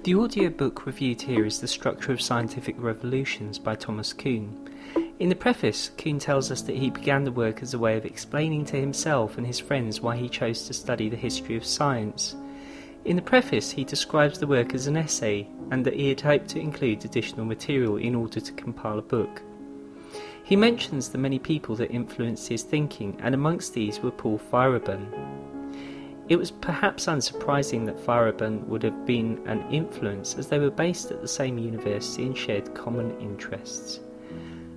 The audiobook reviewed here is The Structure of Scientific Revolutions by Thomas Kuhn. In the preface, Kuhn tells us that he began the work as a way of explaining to himself and his friends why he chose to study the history of science. In the preface, he describes the work as an essay, and that he had hoped to include additional material in order to compile a book. He mentions the many people that influenced his thinking, and amongst these were Paul Feyerabend. It was perhaps unsurprising that Feyerabend would have been an influence, as they were based at the same university and shared common interests.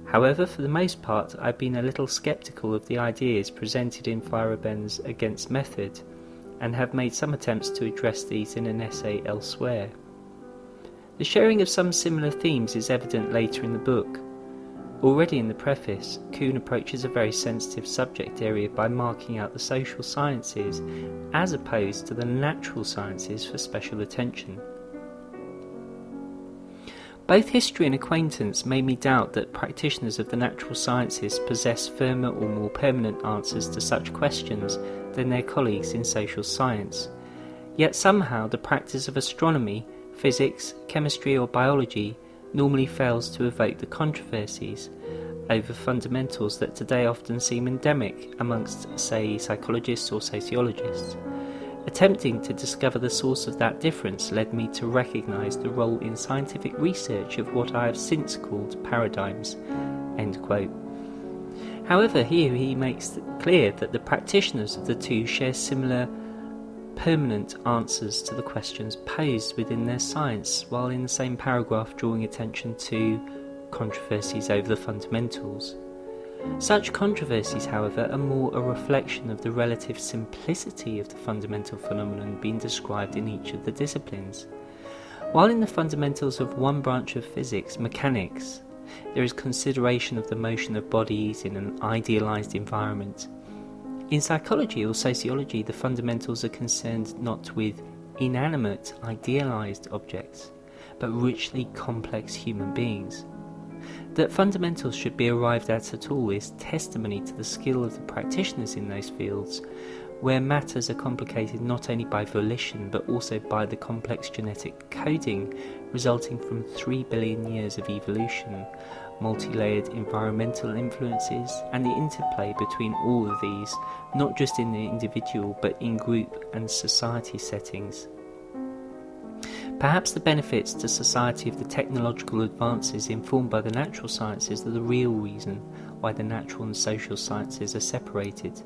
However, for the most part, I've been a little sceptical of the ideas presented in Feyerabend's Against Method, and have made some attempts to address these in an essay elsewhere. The sharing of some similar themes is evident later in the book. Already in the preface, Kuhn approaches a very sensitive subject area by marking out the social sciences as opposed to the natural sciences for special attention. Both history and acquaintance made me doubt that practitioners of the natural sciences possess firmer or more permanent answers to such questions than their colleagues in social science. Yet somehow the practice of astronomy, physics, chemistry or biology normally fails to evoke the controversies over fundamentals that today often seem endemic amongst, say, psychologists or sociologists. Attempting to discover the source of that difference led me to recognise the role in scientific research of what I have since called paradigms." End quote. However, here he makes clear that the practitioners of the two share similar permanent answers to the questions posed within their science, while in the same paragraph drawing attention to controversies over the fundamentals. Such controversies, however, are more a reflection of the relative simplicity of the fundamental phenomenon being described in each of the disciplines. While in the fundamentals of one branch of physics, mechanics, there is consideration of the motion of bodies in an idealized environment. In psychology or sociology, the fundamentals are concerned not with inanimate, idealized objects, but richly complex human beings. That fundamentals should be arrived at all is testimony to the skill of the practitioners in those fields, where matters are complicated not only by volition but also by the complex genetic coding resulting from 3 billion years of evolution, multi-layered environmental influences, and the interplay between all of these, not just in the individual but in group and society settings. Perhaps the benefits to society of the technological advances informed by the natural sciences are the real reason why the natural and social sciences are separated.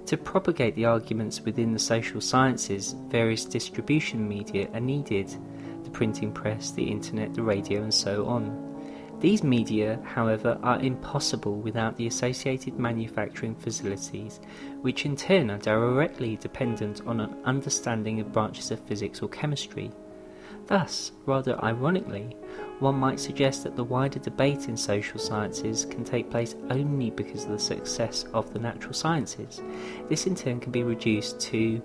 To propagate the arguments within the social sciences, various distribution media are needed: the printing press, the internet, the radio, and so on. These media, however, are impossible without the associated manufacturing facilities, which in turn are directly dependent on an understanding of branches of physics or chemistry. Thus, rather ironically, one might suggest that the wider debate in social sciences can take place only because of the success of the natural sciences. This in turn can be reduced to,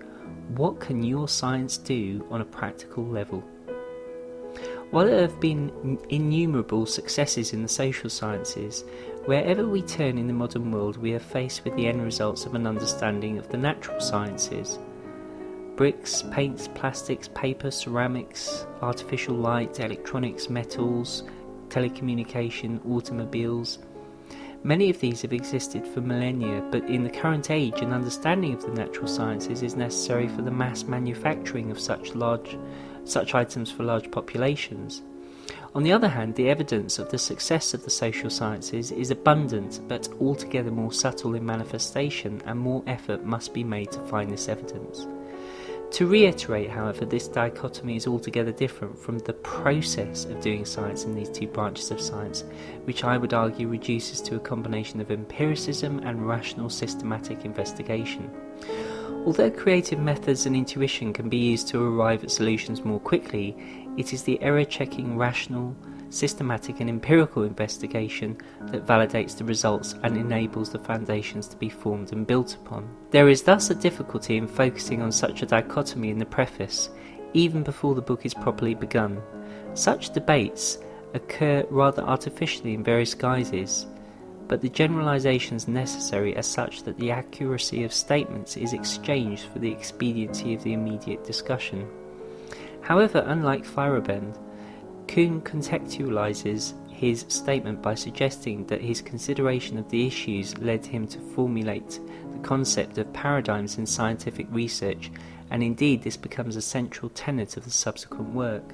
what can your science do on a practical level? While there have been innumerable successes in the social sciences, wherever we turn in the modern world we are faced with the end results of an understanding of the natural sciences. Bricks, paints, plastics, paper, ceramics, artificial light, electronics, metals, telecommunication, automobiles. Many of these have existed for millennia, but in the current age an understanding of the natural sciences is necessary for the mass manufacturing of such items for large populations. On the other hand, the evidence of the success of the social sciences is abundant, but altogether more subtle in manifestation, and more effort must be made to find this evidence. To reiterate, however, this dichotomy is altogether different from the process of doing science in these two branches of science, which I would argue reduces to a combination of empiricism and rational systematic investigation. Although creative methods and intuition can be used to arrive at solutions more quickly, it is the error-checking rational, systematic and empirical investigation that validates the results and enables the foundations to be formed and built upon. There is thus a difficulty in focusing on such a dichotomy in the preface, even before the book is properly begun. Such debates occur rather artificially in various guises, but the generalizations necessary are such that the accuracy of statements is exchanged for the expediency of the immediate discussion. However, unlike Feyerabend, Kuhn contextualizes his statement by suggesting that his consideration of the issues led him to formulate the concept of paradigms in scientific research, and indeed this becomes a central tenet of the subsequent work.